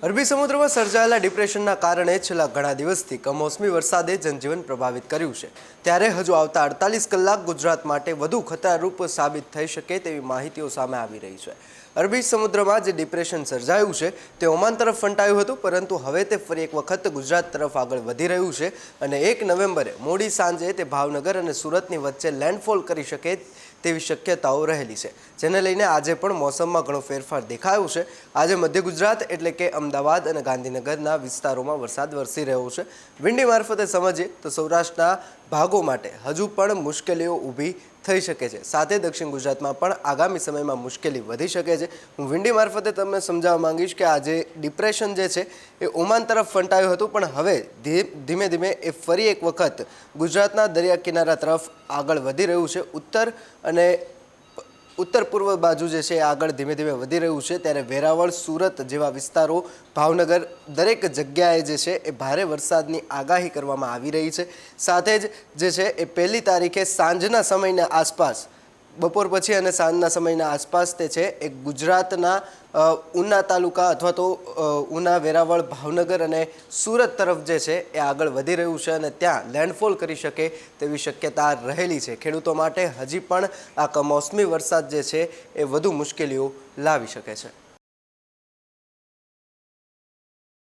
અરબી સમુદ્રમાં સર્જાયેલા ડિપ્રેશનના કારણે છેલ્લા ઘણા દિવસથી કમોસમી વરસાદે જનજીવન પ્રભાવિત કર્યું છે। ત્યારે હજુ આવતા 48 કલાક ગુજરાત માટે વધુ ખતરારૂપ સાબિત થઈ શકે તેવી માહિતીઓ સામે આવી રહી છે। અરબી સમુદ્રમાં જે ડિપ્રેશન સર્જાયું છે તે ઓમાન તરફ ફંટાયું હતું, પરંતુ હવે તે ફરી એક વખત ગુજરાત તરફ આગળ વધી રહ્યું છે અને 1 નવેમ્બરે મોડી સાંજે તે ભાવનગર અને સુરતની વચ્ચે લેન્ડફોલ કરી શકે તેવી શક્યતાઓ રહેલી છે, જેને લઈને આજે પણ મોસમમાં ઘણો ફેરફાર દેખાયો છે। આજે મધ્ય ગુજરાત એટલે કે અમદાવાદ અને ગાંધીનગરના વિસ્તારોમાં વરસાદ વરસી રહ્યો છે। વિંડી મારફતે સમજીએ તો સૌરાષ્ટ્રના ભાગો માટે હજુ પણ મુશ્કેલીઓ ઊભી થઈ શકે છે, સાથે દક્ષિણ ગુજરાતમાં પણ આગામી સમયમાં મુશ્કેલી વધી શકે છે। હું વિંડી મારફતે તમને સમજાવવા માંગીશ કે આજે ડિપ્રેશન જે છે એ ઓમાન તરફ ફંટાયું હતું, પણ હવે ધીમે ધીમે એ ફરી એક વખત ગુજરાતના દરિયા કિનારા તરફ આગળ વધી રહ્યું છે। ઉત્તર અને ઉત્તર પૂર્વ બાજુ જે છે આગળ ધીમે ધીમે વધી રહ્યું છે, ત્યારે વેરાવળ, સુરત જેવા વિસ્તારો, ભાવનગર દરેક જગ્યાએ જે છે એ ભારે વરસાદની આગાહી કરવામાં આવી રહી છે। સાથે જ જે છે એ 1 તારીખે સાંજના સમયના આસપાસ, બપોર પછી અને સાંજના સમયના આસપાસ તે છે એ ગુજરાતના ઉના તાલુકા અથવા તો ઉના, વેરાવળ, ભાવનગર અને સુરત તરફ જે છે એ આગળ વધી રહ્યું છે અને ત્યાં લેન્ડફોલ કરી શકે તેવી શક્યતા રહેલી છે। ખેડૂતો માટે હજી પણ આ કમોસમી વરસાદ જે છે એ વધુ મુશ્કેલીઓ લાવી શકે છે।